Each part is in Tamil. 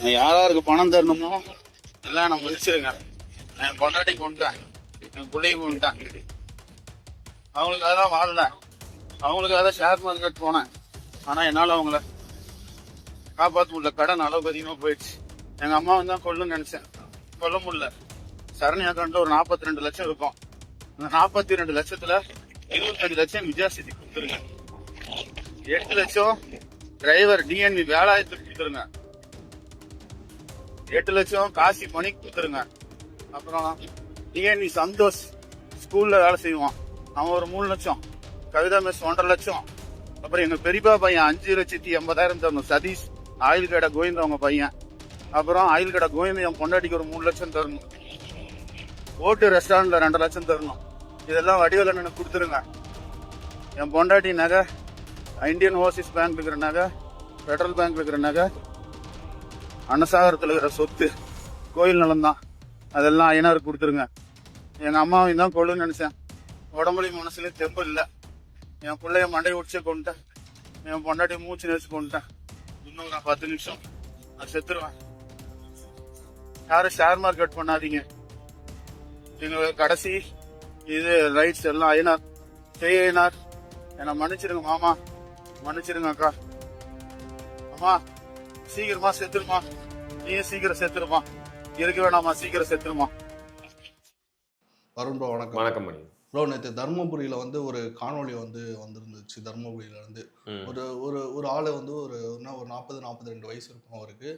யாராருக்கு பணம் தரணுமோ எல்லாம் நான் முடிச்சிருங்க. என் பொண்டாட்டி கொண்டுட்டேன், என் பிள்ளையும் கொண்டுட்டேன். அவங்களுக்காக தான் வாழல, அவங்களுக்காக தான் ஷேர் மார்க்கெட் போனேன். ஆனால் என்னால் அவங்கள காப்பாற்ற முடியல. கடன் அளவுக்கு அதிகமாக போயிடுச்சு. எங்கள் அம்மாவை தான் கொல்லுன்னு நினச்சேன், கொல்ல முடியல. சரணி அக்கௌண்ட்டில் ஒரு 42 லட்சம் இருக்கும். அந்த 42 லட்சத்தில் 25 லட்சம் விஜயாசித்தி கொடுத்துருங்க. 8 லட்சம் டிரைவர் டிஎன்வி வேலாயத்துக்கு கொடுத்துருங்க. 8 லட்சம் காசி பணிக்கு கொடுத்துருங்க. அப்புறம் டிஎன்வி சந்தோஷ் ஸ்கூல்ல வேலை செய்வான், அவன் ஒரு 3 லட்சம். கவிதா மிஸ் 1.5 லட்சம். அப்புறம் எங்க பெரியப்பா பையன் 5,80,000 தரணும். சதீஷ் ஆயில் கடை கோவிந்த் அவங்க பையன். அப்புறம் ஆயில் கடை கோவிந்த் என் பொண்டாட்டிக்கு ஒரு 3 லட்சம் தரணும். ஓட்டு ரெஸ்டாரண்ட்ல 2 லட்சம் தரணும். இதெல்லாம் வடிவில் எனக்கு கொடுத்துருங்க. என் பொண்டாட்டி நகை, இந்தியன் ஓவர்சீஸ் பேங்க் இருக்கிற நகை, பெட்ரோல் பேங்க் இருக்கிற நகை, அன்னசாகரத்தில் இருக்கிற சொத்து, கோயில் நிலம்தான், அதெல்லாம் ஐயனாருக்கு கொடுத்துருங்க. எங்கள் அம்மாவையும் தான் கொள்ளுன்னு நினச்சேன். உடம்புலையும் மனசுலையும் தெம்பு இல்லை. என் பிள்ளைய மண்டை உடிச்சு கொண்டுட்டேன். என் பொண்டாட்டி மூச்சு நினைச்சு கொண்டுட்டேன். இன்னும் நான் 10 நிமிஷம் நான் செத்துருவேன். யாரும் ஷேர் மார்க்கெட் பண்ணாதீங்க. எங்களுக்கு கடைசி இது ரைட்ஸ் எல்லாம் ஐயனார், ஜெய் ஐயனார். என்னை மன்னிச்சிருங்க மாமா, மன்னிச்சிருங்க அக்கா. அம்மா சீக்கிரமா செத்துருமா, நீயும் சீக்கிரம் செத்துருமா, இருக்க வேணாமா, சீக்கிரம் செத்துருமா. வருண் ப்ரோ வணக்கம். வணக்கம் மணி ப்ரோ, நேற்று தர்மபுரியில் வந்து ஒரு காணொலி வந்துருந்துச்சு. தர்மபுரியிலேருந்து ஒரு ஒரு ஒரு ஆளை வந்து ஒரு 40-42 வயசு இருக்கும் அவருக்கு.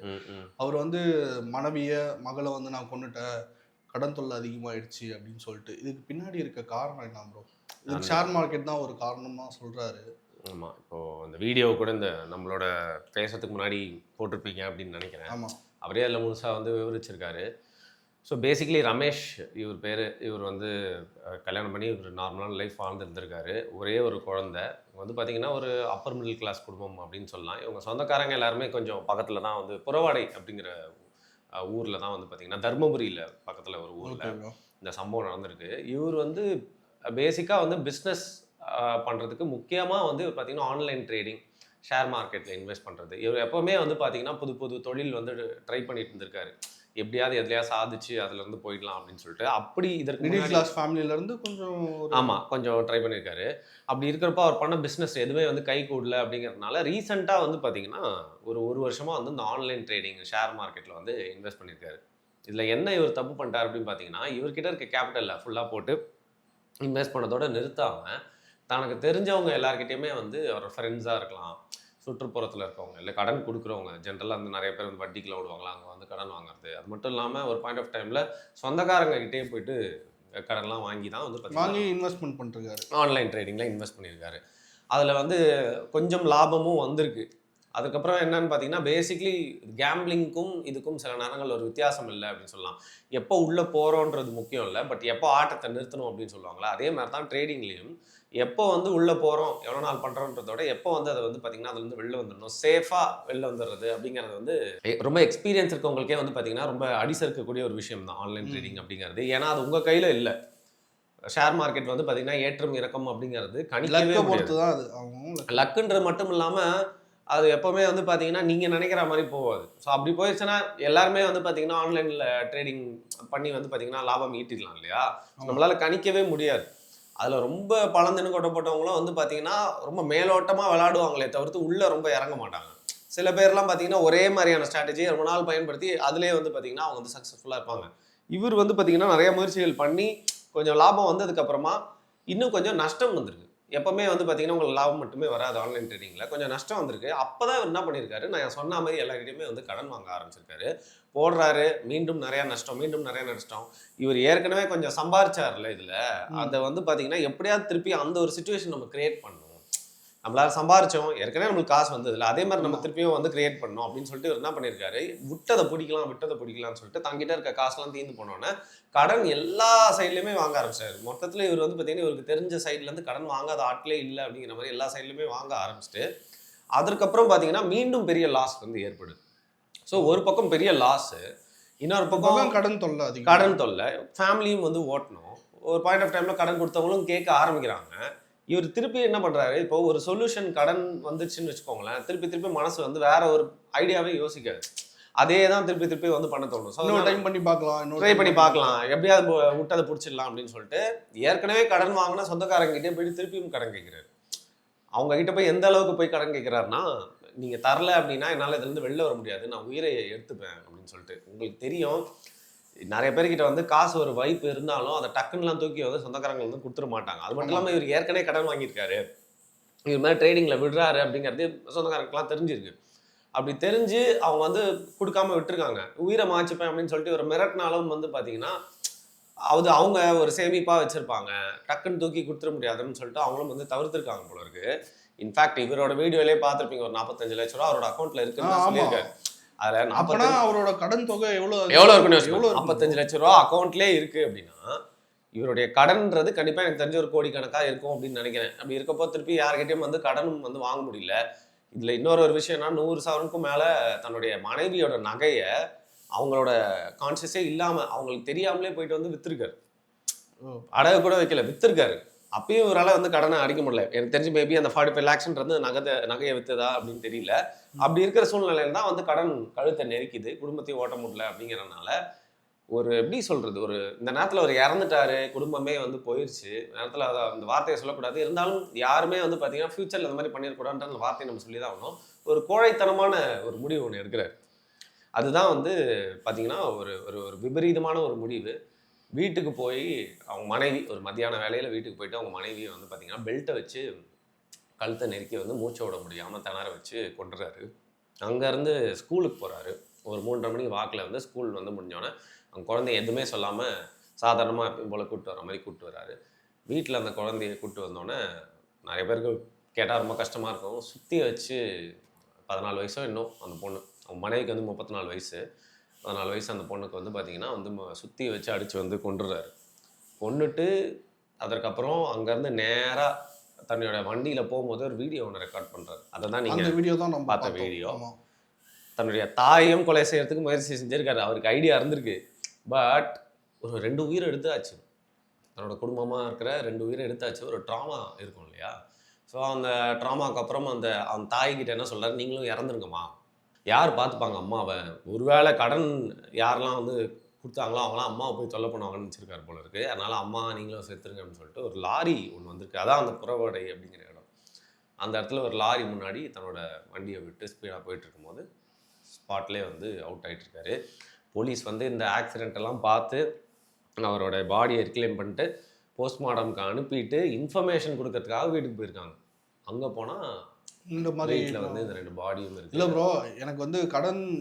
அவர் வந்து மகளை வந்து நான் கொண்டுட்டேன், கடன் தொல்லை அதிகமாகிடுச்சு அப்படின்னு சொல்லிட்டு. இதுக்கு பின்னாடி இருக்க காரணம் என்ன ப்ரோ? இது ஷேர் மார்க்கெட் தான் ஒரு காரணமாக சொல்கிறாரு. ஆமாம், இப்போது அந்த வீடியோ கூட இந்த நம்மளோட பேசுறதுக்கு முன்னாடி போட்டிருப்பீங்க அப்படின்னு நினைக்கிறேன். ஆமாம், அவரே அதில் முழுசாக வந்து விவரிச்சிருக்காரு. ஸோ பேசிக்கலி ரமேஷ் இவர் பேர். இவர் வந்து கல்யாணம் பண்ணி ஒரு நார்மலான லைஃப் வாழ்ந்துருந்துருக்காரு. ஒரே ஒரு குழந்தை. வந்து பார்த்திங்கன்னா ஒரு அப்பர் மிடில் கிளாஸ் குடும்பம் அப்படின்னு சொல்லலாம். இவங்க சொந்தக்காரங்க எல்லாருமே கொஞ்சம் பக்கத்தில் தான், வந்து புறவாடை அப்படிங்கிற ஊரில் தான் வந்து பார்த்திங்கன்னா தர்மபுரியில் பக்கத்தில் ஒரு ஊரில் இந்த சம்பவம் நடந்திருக்கு. இவர் வந்து பேசிக்காக வந்து பிஸ்னஸ் பண்ணுறதுக்கு முக்கியமாக வந்து பார்த்திங்கன்னா ஆன்லைன் ட்ரேடிங், ஷேர் மார்க்கெட்டில் இன்வெஸ்ட் பண்ணுறது. இவர் எப்போவுமே வந்து பார்த்திங்கன்னா புது புது தொழில் வந்து ட்ரை பண்ணிட்டு இருந்திருக்காரு. எப்படியாவது எதுலையா சாதிச்சு அதுலேருந்து போயிடலாம் அப்படின்னு சொல்லிட்டு. அப்படி இதற்கு மிடில் கிளாஸ் ஃபேமிலியிலேருந்து கொஞ்சம் ஆமாம் கொஞ்சம் ட்ரை பண்ணியிருக்காரு. அப்படி இருக்கிறப்ப அவர் பண்ண பிஸ்னஸ் எதுவுமே வந்து கை கூடல. அப்படிங்கிறதுனால ரீசெண்டாக வந்து பார்த்திங்கன்னா ஒரு வருஷமாக வந்து இந்த ஆன்லைன் ட்ரேடிங், ஷேர் மார்க்கெட்டில் வந்து இன்வெஸ்ட் பண்ணியிருக்காரு. இதில் என்ன இவர் தப்பு பண்ணிட்டார் அப்படின்னு பார்த்தீங்கன்னா, இவர்கிட்ட இருக்க கேபிட்டலில் ஃபுல்லாக போட்டு இன்வெஸ்ட் பண்ணதோடு நிறுத்தாமல் தனக்கு தெரிஞ்சவங்க எல்லாருக்கிட்டையுமே வந்து அவர் ஃப்ரெண்ட்ஸாக இருக்கலாம், சுற்றுப்புறத்தில் இருக்கவங்க, இல்லை கடன் கொடுக்குறவங்க, ஜென்ரலாக வந்து நிறைய பேர் வந்து வட்டிக்கெலாம் விடுவாங்களா, அங்கே வந்து கடன் வாங்குறது. அது மட்டும் இல்லாமல் ஒரு பாயிண்ட் ஆஃப் டைமில் சொந்தக்காரங்ககிட்டே போயிட்டு கடன்லாம் வாங்கி தான் வந்து வாங்கி இன்வெஸ்ட்மெண்ட் பண்ணிருக்காரு. ஆன்லைன் ட்ரேடிங்கில் இன்வெஸ்ட் பண்ணியிருக்காரு. அதில் வந்து கொஞ்சம் லாபமும் வந்திருக்கு. அதுக்கப்புறம் என்னன்னு பார்த்தீங்கன்னா, பேசிக்லி கேம்பிளிங்க்கும் இதுக்கும் சில நேரங்கள் ஒரு வித்தியாசம் இல்லை அப்படின்னு சொல்லலாம். எப்போ உள்ளே போகிறோன்றது முக்கியம் இல்லை, பட் எப்போ ஆட்டத்தை நிறுத்தணும் அப்படின்னு சொல்லுவாங்களா, அதே மாதிரி தான் ட்ரேடிங்லேயும் எப்போ வந்து உள்ளே போகிறோம், எவ்வளோ நாள் பண்ணுறோன்றதோட எப்போ வந்து அதை வந்து பார்த்திங்கன்னா அதுலேருந்து வெளில வந்துடணும், சேஃபாக வெளில வந்துடுறது அப்படிங்கிறது வந்து ரொம்ப எக்ஸ்பீரியன்ஸ் இருக்கவங்களுக்கே வந்து பார்த்திங்கன்னா ரொம்ப அடிசறுக்கக்கூடிய ஒரு விஷயம் தான் ஆன்லைன் ட்ரேடிங் அப்படிங்கிறது. ஏன்னா அது உங்கள் கையில் இல்லை. ஷேர் மார்க்கெட் வந்து பார்த்திங்கன்னா ஏற்றம் இறக்கம் அப்படிங்கிறது கணிக்கவே பொறுத்து தான். அது லக்குன்றது மட்டும் இல்லாமல் அது எப்போவுமே வந்து பார்த்தீங்கன்னா நீங்கள் நினைக்கிற மாதிரி போகாது. ஸோ அப்படி போயிடுச்சுன்னா எல்லாருமே வந்து பார்த்தீங்கன்னா ஆன்லைனில் ட்ரேடிங் பண்ணி வந்து பார்த்தீங்கன்னா லாபம் ஈட்டிடலாம் இல்லையா? நம்மளால் கணிக்கவே முடியாது. அதில் ரொம்ப பழந்தினு கொட்டப்பட்டவங்களும் வந்து பார்த்தீங்கன்னா ரொம்ப மேலோட்டமாக விளையாடுவாங்களே தவிர்த்து உள்ளே ரொம்ப இறங்க மாட்டாங்க. சில பேர்லாம் பார்த்தீங்கன்னா ஒரே மாதிரியான ஸ்ட்ராட்டஜியை ரொம்ப நாள் பயன்படுத்தி அதிலே வந்து பார்த்தீங்கன்னா அவங்க வந்து சக்ஸஸ்ஃபுல்லாக இருப்பாங்க. இவர் வந்து பார்த்தீங்கன்னா நிறைய முயற்சிகள் பண்ணி கொஞ்சம் லாபம் வந்ததுக்கப்புறமா இன்னும் கொஞ்சம் நஷ்டம் வந்திருக்கு. எப்போவுமே வந்து பார்த்தீங்கன்னா உங்களுக்கு லாபம் மட்டுமே வராது ஆன்லைன் ட்ரேடிங்கில், கொஞ்சம் நஷ்டம் வந்திருக்கு. அப்போ தான் என்ன பண்ணியிருக்காரு, நான் சொன்ன மாதிரி எல்லாருக்கிட்டையுமே வந்து கடன் வாங்க ஆரம்பிச்சிருக்காரு. போடுறாரு, மீண்டும் நிறையா நஷ்டம், மீண்டும் நிறையா நஷ்டம். இவர் ஏற்கனவே கொஞ்சம் சம்பாரிச்சார்ல இதில், அதை வந்து பார்த்தீங்கன்னா எப்படியாவது திருப்பி அந்த ஒரு சிச்சுவேஷன் நம்ம கிரியேட் பண்ணணும். நம்மளால சம்பாரிச்சோம், ஏற்கனவே நம்மளுக்கு காசு வந்ததில்லை, அதே மாதிரி நம்ம திருப்பியும் வந்து கிரியேட் பண்ணணும் அப்படின்னு சொல்லிட்டு இவர் என்ன பண்ணியிருக்காரு, விட்டதை பிடிக்கலாம்னு சொல்லிட்டு தங்கிட்ட இருக்க காசுலாம் தீர்ந்து போனோன்னே கடன் எல்லா சைட்லையுமே வாங்க ஆரம்பிச்சாரு. மொத்தத்தில் இவர் வந்து பார்த்தீங்கன்னா இவருக்கு தெரிஞ்ச சைட்லேருந்து கடன் வாங்காத ஆட்களே இல்லை அப்படிங்கிற மாதிரி எல்லா சைட்லையுமே வாங்க ஆரம்பிச்சுட்டு அதற்கப்புறம் பார்த்தீங்கன்னா மீண்டும் பெரிய லாஸ் வந்து ஏற்படுது. ஸோ ஒரு பக்கம் பெரிய லாஸு, இன்னொரு பக்கம் கடன் தொல்லை, ஃபேமிலியும் வந்து ஓட்டணும். ஒரு பாயிண்ட் ஆஃப் டைமில் கடன் கொடுத்தவங்களும் கேட்க ஆரம்பிக்கிறாங்க. இவர் திருப்பி என்ன பண்ணுறாரு, இப்போ ஒரு சொல்யூஷன் கடன் வந்துச்சுன்னு வச்சுக்கோங்களேன், திருப்பி மனசு வந்து வேற ஒரு ஐடியாவே யோசிக்காது. அதே தான் திருப்பி திருப்பி வந்து பண்ண தோணும். ஸோ இன்னொரு டைம் பண்ணி பார்க்கலாம், ட்ரை பண்ணி பார்க்கலாம், எப்படியாவது விட்டு அதை பிடிச்சிடலாம் அப்படின்னு சொல்லிட்டு ஏற்கனவே கடன் வாங்கினா சொந்தக்காரங்கிட்டே போயிட்டு திருப்பியும் கடன் கேட்குறாரு. அவங்க கிட்ட போய் எந்த அளவுக்கு போய் கடன் கேட்குறாருன்னா, நீங்கள் தரல அப்படின்னா என்னால் இதுலேருந்து வெளில வர முடியாது, நான் உயிரை எடுத்துப்பேன் அப்படின்னு சொல்லிட்டு. உங்களுக்கு தெரியும் நிறைய பேர்கிட்ட வந்து காசு ஒரு வைப்பு இருந்தாலும் அதை டக்குன்னுலாம் தூக்கி வந்து சொந்தக்காரங்க வந்து கொடுத்துட மாட்டாங்க. அது மட்டும் இல்லாமல் இவர் ஏற்கனவே கடன் வாங்கியிருக்காரு, இது மாதிரி ட்ரேடிங்கில் விடுறாரு அப்படிங்கிறது சொந்தக்காரங்களுக்குலாம் தெரிஞ்சிருக்கு. அப்படி தெரிஞ்சு அவங்க வந்து கொடுக்காம விட்டுருக்காங்க. உயிரை மாச்சுப்பேன் அப்படின்னு சொல்லிட்டு ஒரு மிரட்டினாலும் வந்து பார்த்தீங்கன்னா அவங்க ஒரு சேமிப்பாக வச்சுருப்பாங்க, டக்குன்னு தூக்கி கொடுத்துட முடியாதுன்னு சொல்லிட்டு அவங்களும் வந்து தவிர்த்துருக்காங்க போல இருக்கு. இன்ஃபேக்ட் இவரோட வீடியோலேயே பார்த்துருப்பீங்க, ஒரு 45 லட்ச ரூபா அவரோட அக்கௌண்ட்டில் இருக்குன்னு சொல்லியிருக்காரு. அதில் அவரோட கடன் தொகை எவ்வளோ இருக்குன்னு 45 லட்ச ரூபா அக்கௌண்ட்லேயே இருக்குது அப்படின்னா இவருடைய கடன்ன்றது கண்டிப்பாக எனக்கு தெரிஞ்ச ஒரு கோடிக்கணக்காக இருக்கும் அப்படின்னு நினைக்கிறேன். அப்படி இருக்கப்போ திருப்பி யார்கிட்டையும் வந்து கடன் வந்து வாங்க முடியல. இதில் இன்னொரு விஷயம்னா 100 சவரனுக்கும் மேலே தன்னுடைய மனைவியோட நகையை அவங்களோட கான்சியஸே இல்லாமல் அவங்களுக்கு தெரியாமலே போயிட்டு வந்து விற்றுருக்காரு. அடகு கூட வைக்கல, விற்றுருக்காரு. அப்பயும் இவரால் வந்து கடனை அடிக்க முடியல. எனக்கு தெரிஞ்சு மேபி அந்த 45 லேக்ஸ்ன்றது நகையை விற்றுதா அப்படின்னு தெரியல. அப்படி இருக்கிற சூழ்நிலையில் தான் வந்து கடன் கழுத்தை நெருக்கிது, குடும்பத்தையும் ஓட்ட முடியல. அப்படிங்கிறனால ஒரு எப்படி சொல்கிறது, ஒரு இந்த நேரத்தில் அவர் இறந்துட்டாரு, குடும்பமே வந்து போயிடுச்சு நேரத்தில் அதை அந்த வார்த்தையை சொல்லக்கூடாது. இருந்தாலும் யாருமே வந்து பார்த்தீங்கன்னா ஃப்யூச்சரில் இந்த மாதிரி பண்ணிடக்கூடாதுன்ற அந்த வார்த்தையை நம்ம சொல்லி தான் ஆகணும். ஒரு கோழைத்தனமான ஒரு முடிவு ஒன்று எடுக்கிறார். அதுதான் வந்து பார்த்தீங்கன்னா ஒரு ஒரு விபரீதமான ஒரு முடிவு. வீட்டுக்கு போய் அவங்க மனைவி ஒரு மத்தியான வேலையில் வீட்டுக்கு போயிட்டு அவங்க மனைவியை வந்து பார்த்தீங்கன்னா பெல்ட்டை வச்சு கழுத்தை நெருக்கி வந்து மூச்சை விட முடியாமல் திணற வச்சு கொண்டுறாரு. அங்கேருந்து ஸ்கூலுக்கு போகிறாரு. ஒரு 3:30 மணிக்கு வாக்கில் வந்து ஸ்கூல் வந்து முடிஞ்சோடனே அவங்க குழந்தைய எதுவுமே சொல்லாமல் சாதாரணமாக எப்பயும் போல் கூப்பிட்டு வர மாதிரி கூப்பிட்டு வர்றாரு. வீட்டில் அந்த குழந்தைய கூப்பிட்டு வந்தோடனே நிறைய பேருக்கு கேட்டால் ரொம்ப கஷ்டமாக இருக்கும். சுற்றி வச்சு 14 வயசோ இன்னும் அந்த பொண்ணு, அவங்க மனைவிக்கு வந்து 34 வயசு, 14 வயசு அந்த பொண்ணுக்கு வந்து பார்த்திங்கன்னா வந்து சுற்றி வச்சு அடித்து வந்து கொண்டுறாரு. கொண்டுட்டு அதற்கப்புறம் அங்கேருந்து நேராக தன்னோட வண்டியில் போகும்போது ஒரு வீடியோ ஒன்று ரெக்கார்ட் பண்ணுறாரு. அதை தான் நீங்கள் வீடியோ தான் நம்ம பார்த்த வீடியோ. தன்னுடைய தாயையும் கொலை செய்யறதுக்கு முயற்சி செஞ்சிருக்காரு. அவருக்கு ஐடியா இருந்திருக்கு, பட் ஒரு 2 உயிரை எடுத்தாச்சு. தன்னோட குடும்பமாக இருக்கிற 2 உயிரை எடுத்தாச்சு. ஒரு ட்ராமா இருக்கும் இல்லையா? ஸோ அந்த ட்ராமாவுக்கு அப்புறம் அந்த தாய்கிட்ட என்ன சொல்கிறாரு, நீங்களும் இறந்துருங்கம்மா, யார் பார்த்துப்பாங்க அம்மாவை, ஒருவேளை கடன் யாரெல்லாம் வந்து கொடுத்தாங்களோ அவங்களாம் அம்மாவை போய் தொல்லை பண்ணுவாங்கன்னு நினச்சிருக்காரு போல இருக்குது. அதனால் அம்மா நீங்களும் செத்துருங்க அப்படின்னு சொல்லிட்டு ஒரு லாரி ஒன்று வந்திருக்கு. அதான் அந்த புறவடை அப்படிங்கிற இடம். அந்த இடத்துல ஒரு லாரி முன்னாடி தன்னோட வண்டியை விட்டு ஸ்பீடாக போயிட்டு இருக்கும்போது ஸ்பாட்லேயே வந்து அவுட் ஆகிட்டுருக்காரு. போலீஸ் வந்து இந்த ஆக்சிடெண்ட்டெல்லாம் பார்த்து அவரோட பாடியை ரிக்ளைம் பண்ணிட்டு போஸ்ட்மார்ட்டம்க்கு அனுப்பிட்டு இன்ஃபர்மேஷன் கொடுக்கறதுக்காக வீட்டுக்கு போயிருக்காங்க. அங்கே போனால் இந்த மாதிரி வீட்டில் வந்து இந்த 2 பாடியும் இருக்குது. இல்லை ப்ரோ, எனக்கு வந்து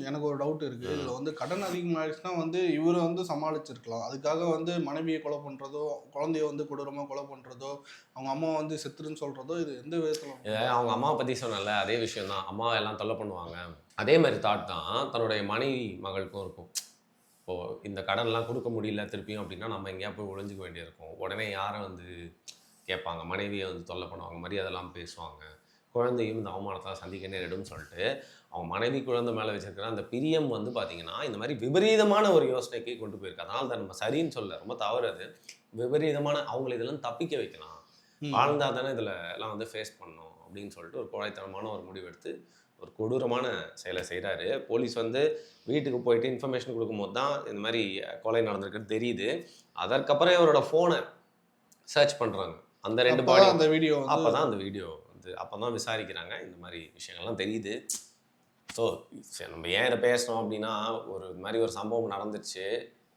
எனக்கு ஒரு டவுட் இருக்குது. இதில் வந்து கடன் அதிகமாகிடுச்சுன்னா வந்து இவரை வந்து சமாளிச்சிருக்கலாம். அதுக்காக வந்து மனைவியை கொலை பண்ணுறதோ, குழந்தைய வந்து கொடூரமாக கொலை பண்ணுறதோ, அவங்க அம்மா வந்து செத்துருன்னு சொல்கிறதோ, இது எந்த விதத்தில்? அவங்க அம்மாவை பற்றி சொன்னல அதே விஷயம் தான். அம்மாவை எல்லாம் தொல்லை பண்ணுவாங்க, அதே மாதிரி தாட் தான் தன்னுடைய மனைவி மகளுக்கும் இருக்கும். இப்போது இந்த கடன்லாம் கொடுக்க முடியல திருப்பியும் அப்படின்னா நம்ம எங்கேயா போய் ஒளிஞ்சிக்க வேண்டியிருக்கும். உடனே யாரை வந்து கேட்பாங்க, மனைவியை வந்து தொல்லை பண்ணுவாங்க, மரியாதைலாம் பேசுவாங்க, குழந்தையும் இந்த அவமானத்தை சந்திக்க நேரிடும்னு சொல்லிட்டு அவங்க மனைவி குழந்தை மேலே வச்சிருக்கிற அந்த பிரியம் வந்து பார்த்திங்கன்னா இந்த மாதிரி விபரீதமான ஒரு யோசனைக்கு கொண்டு போயிருக்கு. அதனால தான் நம்ம சரின்னு சொல்ல, ரொம்ப தவறு அது. விபரீதமான அவங்களை இதெல்லாம் தப்பிக்க வைக்கலாம், வாழ்ந்தால் தானே இதில் எல்லாம் வந்து ஃபேஸ் பண்ணணும் அப்படின்னு சொல்லிட்டு ஒரு கோழைத்தனமான ஒரு முடிவெடுத்து ஒரு கொடூரமான செயலை செய்கிறாரு. போலீஸ் வந்து வீட்டுக்கு போயிட்டு இன்ஃபர்மேஷன் கொடுக்கும்போது தான் இந்த மாதிரி கொலை நடந்திருக்குன்னு தெரியுது. அதற்கப்புறம் இவரோட ஃபோனை சர்ச் பண்ணுறாங்க. அந்த 2 பாடி அந்த வீடியோ அப்போ தான் அந்த வீடியோ வந்து அப்போ தான் விசாரிக்கிறாங்க. இந்த மாதிரி விஷயங்கள்லாம் தெரியுது. ஸோ நம்ம ஏன் இதை பேசணும் அப்படின்னா, ஒரு மாதிரி ஒரு சம்பவம் நடந்துச்சு.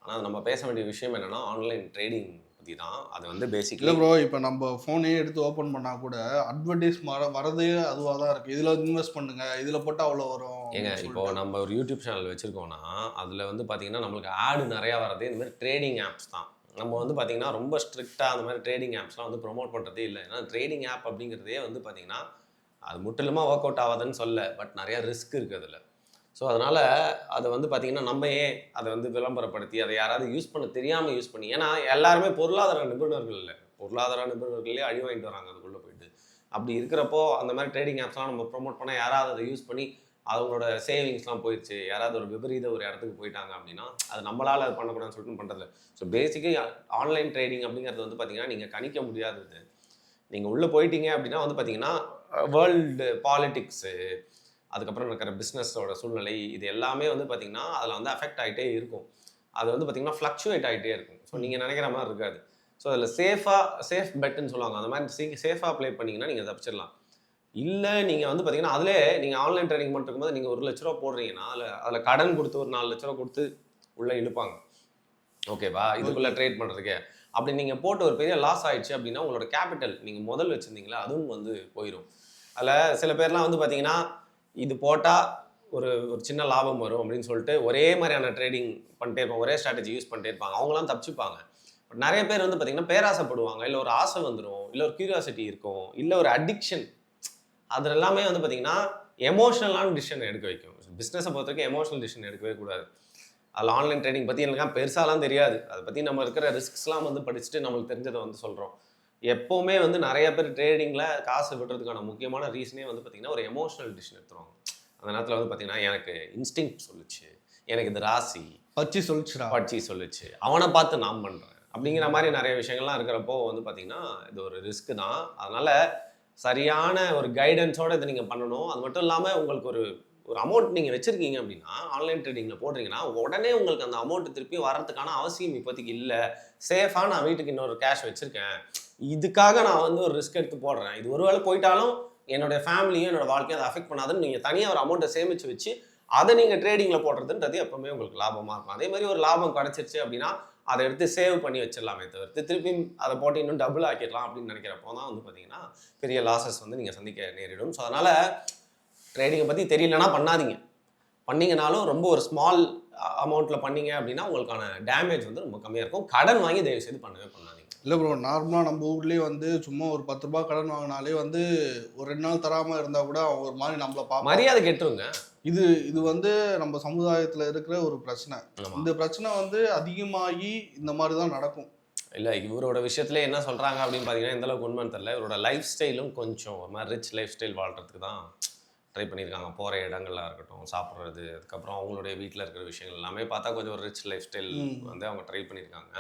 ஆனால் நம்ம பேச வேண்டிய விஷயம் என்னென்னா ஆன்லைன் ட்ரேடிங் பற்றி தான். அது வந்து பேசிக்கலி இல்லை ப்ரோ, இப்போ நம்ம ஃபோனே எடுத்து ஓப்பன் பண்ணால் கூட அட்வர்டைஸ் வரதே அதுவாக தான் இருக்குது. இதில் இன்வெஸ்ட் பண்ணுங்க, இதில் போட்டால் அவ்வளோ வரும். இப்போது நம்ம ஒரு யூடியூப் சேனல் வச்சுருக்கோன்னா அதில் வந்து பார்த்திங்கன்னா நம்மளுக்கு ஆடு நிறையா வரதே இந்த மாதிரி ட்ரேடிங் ஆப்ஸ் தான். நம்ம வந்து பார்த்திங்கன்னா ரொம்ப ஸ்ட்ரிக்டாக அந்த மாதிரி ட்ரேடிங் ஆப்ஸ்லாம் வந்து ப்ரொமோட் பண்ணுறதே இல்லை. ஏன்னா ட்ரேடிங் ஆப் அப்படிங்கிறதே வந்து பார்த்திங்கன்னா அது முற்றிலுமாக ஒர்க் அவுட் ஆகாதுன்னு சொல்ல, பட் நிறையா ரிஸ்க் இருக்குது அதில். ஸோ அதனால் அதை வந்து பார்த்திங்கன்னா நம்ம ஏன் அதை வந்து விளம்பரப்படுத்தி அதை யாராவது யூஸ் பண்ண தெரியாமல் யூஸ் பண்ணி, ஏன்னா எல்லாருமே பொருளாதார நிபுணர்கள் இல்லை, பொருளாதார நிபுணர்களே அடி வாங்கிட்டு வராங்க அதுக்குள்ளே போயிட்டு. அப்படி இருக்கிறப்போ அந்த மாதிரி ட்ரேடிங் ஆப்ஸ்லாம் நம்ம ப்ரொமோட் பண்ணால் யாராவது அதை யூஸ் பண்ணி அவங்களோட சேவிங்ஸ்லாம் போயிடுச்சு, யாராவது ஒரு விபரீத ஒரு இடத்துக்கு போயிட்டாங்க அப்படின்னா அது நம்மளால் அது பண்ணக்கூடாதுன்னு சொல்லிட்டு பண்ணுறதில்ல. ஸோ பேசிக்கலி ஆன்லைன் ட்ரேடிங் அப்படிங்கிறது வந்து பார்த்திங்கன்னா நீங்கள் கணிக்க முடியாதது. நீங்கள் உள்ளே போயிட்டீங்க அப்படின்னா வந்து பார்த்திங்கன்னா வேர்ல்டு பாலிட்டிக்ஸு, அதுக்கப்புறம் இருக்கிற பிஸ்னஸோட சூழ்நிலை, இது எல்லாமே வந்து பார்த்தீங்கன்னா அதில் வந்து அஃபெக்ட் ஆகிட்டே இருக்கும். அது வந்து பார்த்தீங்கன்னா ஃப்ளக்சுவேட் ஆகிட்டே இருக்கும். ஸோ நீங்கள் நினைக்கிற மாதிரி இருக்காது. ஸோ அதில் சேஃப் பெட்டுன்னு சொல்லுவாங்க. அந்த மாதிரி சேஃபாக ப்ளே பண்ணிங்கன்னா நீங்கள் தப்பிச்சிடலாம். இல்லை நீங்கள் வந்து பார்த்தீங்கன்னா அதிலே நீங்கள் ஆன்லைன் ட்ரேடிங் பண்ணிட்டு இருக்கும்போது நீங்கள் ₹1,00,000 போடுறீங்கன்னா அதில் கடன் கொடுத்து ஒரு ₹4,00,000 கொடுத்து உள்ளே இழுப்பாங்க. ஓகேவா, இதுக்குள்ளே ட்ரேட் பண்ணுறதுக்கே. அப்படி நீங்கள் போட்டு ஒரு பெரிய லாஸ் ஆயிடுச்சு அப்படின்னா உங்களோட கேபிட்டல் நீங்கள் முதல் வச்சுருந்தீங்களா அதுவும் வந்து போயிடும். அதில் சில பேர்லாம் வந்து பார்த்தீங்கன்னா இது போட்டால் ஒரு சின்ன லாபம் வரும் அப்படின்னு சொல்லிட்டு ஒரே மாதிரியான ட்ரேடிங் பண்ணிட்டே இருப்பாங்க, ஒரே ஸ்ட்ராட்டஜி யூஸ் பண்ணிட்டே இருப்பாங்க. அவங்களாம் தப்பிச்சுப்பாங்க. பட் நிறைய பேர் வந்து பார்த்தீங்கன்னா பேராசைப்படுவாங்க, இல்லை ஒரு ஆசை வந்துடும், இல்லை ஒரு கியூரியாசிட்டி இருக்கும், இல்லை ஒரு அடிக்ஷன். அது எல்லாமே வந்து பார்த்தீங்கன்னா எமோஷனலான டிசிஷன் எடுக்க வைக்கும். பிஸ்னஸை பொறுத்த வரைக்கும் எமோஷனல் டிசிஷன் எடுக்கவே கூடாது. அதில் ஆன்லைன் ட்ரேடிங் பற்றி எனக்கு பெருசாலாம் தெரியாது. அதை பற்றி நம்ம இருக்கிற ரிஸ்க்ஸ்லாம் வந்து படிச்சுட்டு நம்மளுக்கு தெரிஞ்சதை வந்து சொல்கிறோம். எப்போவுமே வந்து நிறைய பேர் ட்ரேடிங்கில் காசு விடுறதுக்கான முக்கியமான ரீசனே வந்து பார்த்திங்கன்னா ஒரு எமோஷனல் டிசிஷன் எடுத்துருவாங்க. அந்த நேரத்தில் வந்து பார்த்திங்கன்னா எனக்கு இன்ஸ்டிங் சொல்லுச்சு, எனக்கு இது ராசி பட்சி சொல்லுச்சு, அவனை பார்த்து நான் பண்ணுறேன் அப்படிங்கிற மாதிரி நிறைய விஷயங்கள்லாம் இருக்கிறப்போ வந்து பார்த்திங்கன்னா இது ஒரு ரிஸ்க்கு தான். அதனால் சரியான ஒரு கைடன்ஸோடு இதை நீங்கள் பண்ணணும். அது மட்டும் இல்லாமல் உங்களுக்கு ஒரு அமௌண்ட் நீங்கள் வச்சுருக்கீங்க அப்படின்னா ஆன்லைன் ட்ரேடிங்கில் போடுறீங்கன்னா உடனே உங்களுக்கு அந்த அமௌண்ட்டு திருப்பி வரதுக்கான அவசியம் இப்போதைக்கு இல்லை. சேஃபாக நான் வீட்டுக்கு இன்னொரு கேஷ் வச்சுருக்கேன், இதுக்காக நான் வந்து ஒரு ரிஸ்க் எடுத்து போடுறேன், இது ஒருவேளை போயிட்டாலும் என்னோடய ஃபேமிலியும் என்னோடய வாழ்க்கையும் அதை அஃபெக்ட் பண்ணாதுன்னு நீங்கள் தனியாக ஒரு அமௌண்ட்டை சேமித்து வச்சு அதை நீங்கள் ட்ரேடிங்கில் போடுறதுன்றது எப்போவுமே உங்களுக்கு லாபமாக இருக்கும். அதே மாதிரி ஒரு லாபம் கிடச்சிருச்சு அப்படின்னா அதை எடுத்து சேவ் பண்ணி வச்சிடலாமே தவிர்த்து திருப்பி அதை போட்டு இன்னும் டபுள் ஆக்கிடலாம் அப்படின்னு நினைக்கிறப்போ தான் வந்து பார்த்தீங்கன்னா பெரிய லாஸஸ் வந்து நீங்கள் சந்திக்க நேரிடும். ஸோ அதனால் ட்ரேடிங்கை பற்றி தெரியலனா பண்ணாதீங்க. பண்ணிங்கனாலும் ரொம்ப ஒரு ஸ்மால் அமௌண்ட்டில் பண்ணீங்க அப்படின்னா உங்களுக்கான டேமேஜ் வந்து ரொம்ப கம்மியாக இருக்கும். கடன் வாங்கி தயவு செய்து பண்ணாதீங்க. இல்லை ப்ரோ, நார்மலாக நம்ம ஊர்லேயே வந்து சும்மா ஒரு ₹10 கடன் வாங்கினாலே வந்து ஒரு 2 நாள் தராமல் இருந்தால் கூட அவங்க ஒரு மாதிரி நம்மளை மரியாதை கெட்டுருங்க. இது வந்து நம்ம சமுதாயத்தில் இருக்கிற ஒரு பிரச்சனை. இந்த பிரச்சனை வந்து அதிகமாகி இந்த மாதிரி தான் நடக்கும். இல்லை, இவரோட விஷயத்துல என்ன சொல்கிறாங்க அப்படின்னு பார்த்தீங்கன்னா எந்த அளவுக்கு உண்மைன்னு தெரியல. இவரோட லைஃப் ஸ்டைலும் கொஞ்சம் ஒரு மாதிரி ரிச் லைஃப் ஸ்டைல் வாழ்கிறதுக்கு தான் ட்ரை பண்ணியிருக்காங்க. போகிற இடங்கள்லாம் இருக்கட்டும், சாப்பிட்றது, அதுக்கப்புறம் அவங்களுடைய வீட்டில் இருக்கிற விஷயங்கள் எல்லாமே பார்த்தா கொஞ்சம் ஒரு ரிச் லைஃப் ஸ்டைல் வந்து அவங்க ட்ரை பண்ணியிருக்காங்க.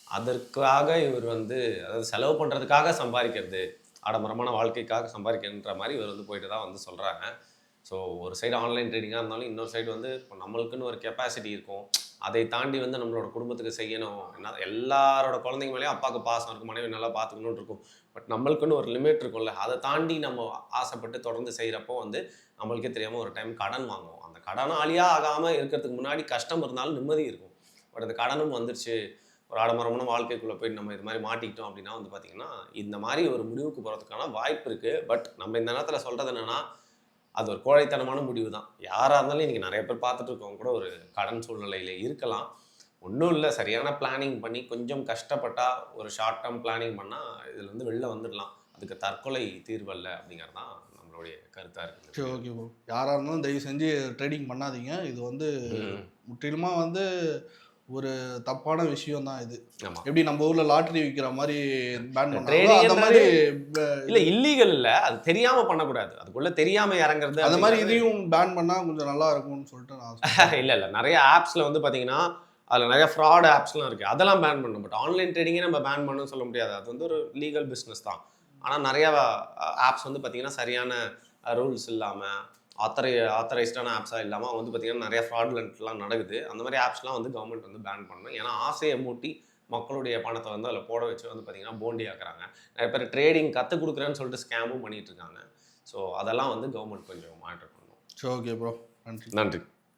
அதற்காக இவர் வந்து அதாவது செலவு பண்ணுறதுக்காக சம்பாதிக்கிறது, ஆடம்பரமான வாழ்க்கைக்காக சம்பாதிக்கிறன்ற மாதிரி இவர் வந்து போயிட்டு தான் வந்து சொல்கிறாங்க. ஸோ ஒரு சைடு ஆன்லைன் ட்ரேடிங்காக இருந்தாலும் இன்னொரு சைடு வந்து இப்போ நம்மளுக்குன்னு ஒரு கெப்பாசிட்டி இருக்கும், அதை தாண்டி வந்து நம்மளோட குடும்பத்துக்கு செய்யணும். என்ன எல்லாரோட குழந்தைங்க மேலேயும் அப்பாவுக்கு பாசம் இருக்கும், மனைவி நல்லா பார்த்துக்கணுன்னு இருக்கும். பட் நம்மளுக்குன்னு ஒரு லிமிட் இருக்கும்ல, அதை தாண்டி நம்ம ஆசைப்பட்டு தொடர்ந்து செய்கிறப்போ வந்து நம்மளுக்கே தெரியாமல் ஒரு டைம் கடன் வாங்குவோம். அந்த கடனாளியாக ஆகாமல் இருக்கிறதுக்கு முன்னாடி கஷ்டம் இருந்தாலும் நிம்மதி இருக்கும். பட் அந்த கடனும் வந்துருச்சு, ஒரு ஆடம்பரமான வாழ்க்கைக்குள்ளே போய் நம்ம இது மாதிரி மாட்டிக்கிட்டோம் அப்படின்னா வந்து பார்த்திங்கன்னா இந்த மாதிரி ஒரு முடிவுக்கு போகிறதுக்கான வாய்ப்பு இருக்குது. பட் நம்ம இந்த நேரத்தில் சொல்கிறது என்னென்னா அது ஒரு கோழைத்தனமான முடிவு தான். யாராக இருந்தாலும் இன்றைக்கி நிறைய பேர் பார்த்துட்டு இருக்கவங்க கூட ஒரு கடன் சூழ்நிலையில் இருக்கலாம். ஒன்றும் இல்லை, சரியான பிளானிங் பண்ணி கொஞ்சம் கஷ்டப்பட்டால் ஒரு ஷார்ட் டேர்ம் பிளானிங் பண்ணால் இதில் வந்து வெளில வந்துடலாம். அதுக்கு தற்கொலை தீர்வல்ல அப்படிங்கிறது தான் நம்மளுடைய கருத்தாக இருக்குது. சரி, ஓகே ப்ரோ. யாராக இருந்தாலும் தயவு செஞ்சு ட்ரேடிங் பண்ணாதீங்க. இது வந்து முற்றிலுமாக வந்து ஒரு தப்பான விஷயம் தான். இது எப்படி நம்ம ஊர்ல லாட்டரி விற்கிற மாதிரி பேன் பண்ணாங்க அந்த மாதிரி இல்ல, இல்லீகல் இல்ல, அது தெரியாம பண்ணக்கூடாது, அதுக்குள்ள தெரியாம இறங்குறது. அந்த மாதிரி இதையும் பேன் பண்ணா கொஞ்சம் நல்லா இருக்கும்னு சொல்லிட்டு நான் இல்ல நிறைய ஆப்ஸ்ல வந்து பாத்தீங்கன்னா அதில் நிறைய ஃப்ராட் ஆப்ஸ்லாம் இருக்குது, அதெல்லாம் பேன் பண்ணணும். பட் ஆன்லைன் ட்ரேடிங்கே நம்ம பேன் பண்ணணும்னு சொல்ல முடியாது, அது வந்து ஒரு லீகல் பிஸ்னஸ் தான். ஆனால் நிறையா ஆப்ஸ் வந்து பார்த்திங்கன்னா சரியான ரூல்ஸ் இல்லாமல் ஆத்தரைஸ்டான ஆப்ஸாக இல்லாமல் வந்து பார்த்திங்கன்னா நிறைய ஃப்ராட்லண்ட்லாம் நடக்குது. அந்த மாதிரி ஆப்ஸ்லாம் வந்து கவர்மெண்ட் வந்து பேன் பண்ணணும். ஏன்னா ஆசையை மூட்டி மக்களுடைய பணத்தை வந்து அதில் போட வச்சு வந்து பார்த்திங்கன்னா போண்டி ஆக்குறாங்க. நிறைய பேர் ட்ரேடிங் கற்றுக் கொடுக்குறேன்னு சொல்லிட்டு ஸ்கேமும் பண்ணிகிட்டு இருக்காங்க. ஸோ அதெல்லாம் வந்து கவர்மெண்ட் கொஞ்சம் மாற்றம் பண்ணணும். ஓகே ப்ரோ, நன்றி.